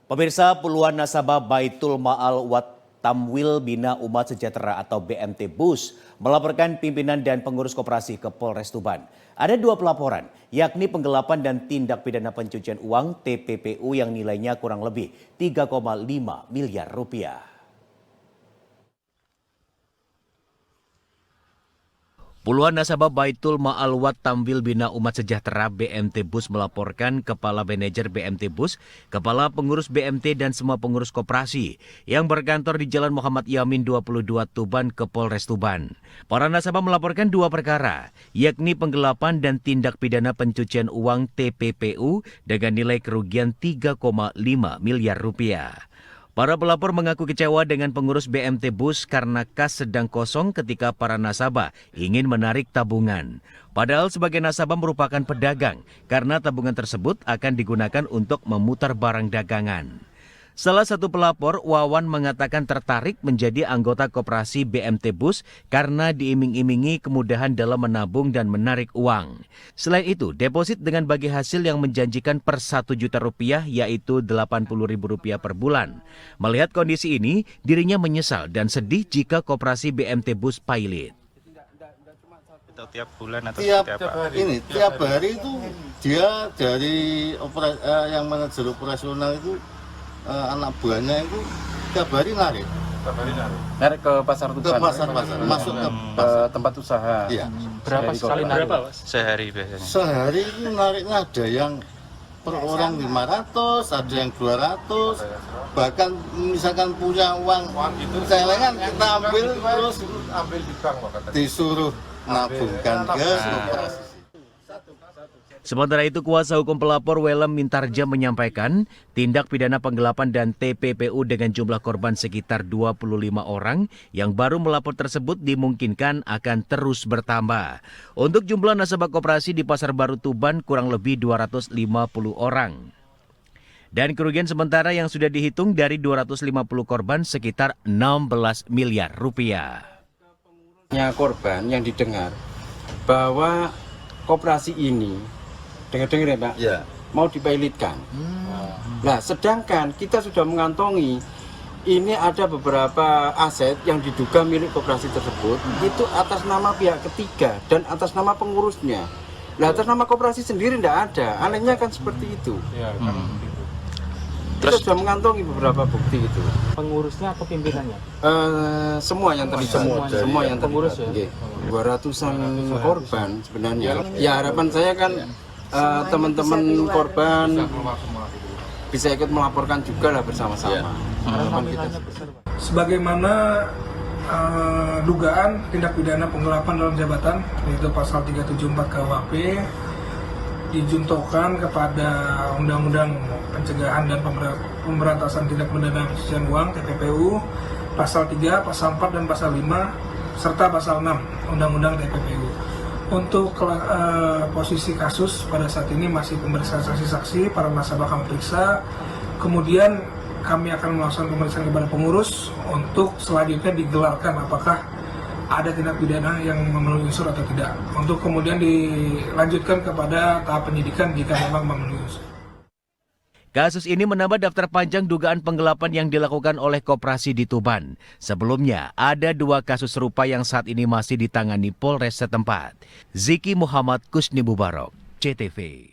Pemirsa, puluhan nasabah Baitul Ma'al Wat Tamwil Bina Umat Sejahtera atau BMT BUS melaporkan pimpinan dan pengurus koperasi ke Polres Tuban. Ada dua pelaporan, yakni penggelapan dan tindak pidana pencucian uang TPPU yang nilainya kurang lebih 3,5 miliar rupiah. Puluhan nasabah Baitul Ma'al Wat Tamwil Bina Umat Sejahtera BMT BUS melaporkan Kepala Manajer BMT BUS, Kepala Pengurus BMT dan semua pengurus koperasi yang berkantor di Jalan Muhammad Yamin 22 Tuban ke Polres Tuban. Para nasabah melaporkan dua perkara, yakni penggelapan dan tindak pidana pencucian uang TPPU dengan nilai kerugian 3,5 miliar rupiah. Para pelapor mengaku kecewa dengan pengurus BMT BUS karena kas sedang kosong ketika para nasabah ingin menarik tabungan. Padahal sebagai nasabah merupakan pedagang karena tabungan tersebut akan digunakan untuk memutar barang dagangan. Salah satu pelapor, Wawan, mengatakan tertarik menjadi anggota koperasi BMT BUS karena diiming-imingi kemudahan dalam menabung dan menarik uang. Selain itu, deposit dengan bagi hasil yang menjanjikan per 1 juta rupiah yaitu Rp80.000 per bulan. Melihat kondisi ini, dirinya menyesal dan sedih jika koperasi BMT BUS pailit. Tiap bulan atau tiap hari? Tiap hari itu dia dari yang manajer operasional itu anak buahnya itu tiap hari narik. Narik ke pasar Tuban. Ke pasar, masuk ke tempat usaha. Iya. Berapa sekali narik? Sehari biasanya. Sehari itu nariknya ada yang per orang 500, ada yang 200. Bahkan misalkan punya uang celengan kita ambil terus disuruh nabungkan ke koperasi. Sementara itu, kuasa hukum pelapor Welem Mintarja menyampaikan tindak pidana penggelapan dan TPPU dengan jumlah korban sekitar 25 orang yang baru melapor tersebut dimungkinkan akan terus bertambah. Untuk jumlah nasabah koperasi di Pasar Baru Tuban kurang lebih 250 orang. Dan kerugian sementara yang sudah dihitung dari 250 korban sekitar 16 miliar rupiah. Korban yang didengar bahwa koperasi ini dengar ya Pak, ya, mau dipailitkan. Nah, sedangkan kita sudah mengantongi ini ada beberapa aset yang diduga milik koperasi tersebut itu atas nama pihak ketiga dan atas nama pengurusnya. Nah, atas nama koperasi sendiri tidak ada. Anehnya kan seperti itu. Kita sudah mengantongi beberapa bukti itu. Pengurusnya atau pimpinannya? Semua yang terlibat. Semua yang pengurus ya. 200-an korban sebenarnya. Ya, harapan saya kan teman-teman korban bisa ikut melaporkan juga lah bersama-sama. Sebagaimana dugaan tindak pidana penggelapan dalam jabatan, yaitu pasal 374 KUHP, dijuntokan kepada Undang-Undang Pencegahan dan Pemberantasan Tindak Pidana Pencucian Uang (TPPU), pasal 3, pasal 4 dan pasal 5 serta pasal 6 Undang-Undang TPPU. Untuk posisi kasus pada saat ini masih pemeriksaan saksi-saksi, para nasabah kami periksa. Kemudian kami akan melakukan pemeriksaan kepada pengurus untuk selanjutnya digelarkan apakah ada tindak pidana yang memenuhi unsur atau tidak. Untuk kemudian dilanjutkan kepada tahap penyidikan jika memang memenuhi unsur. Kasus ini menambah daftar panjang dugaan penggelapan yang dilakukan oleh koperasi di Tuban. Sebelumnya, ada 2 kasus serupa yang saat ini masih ditangani Polres setempat. Ziki Muhammad Kusni Mubarok, CTV.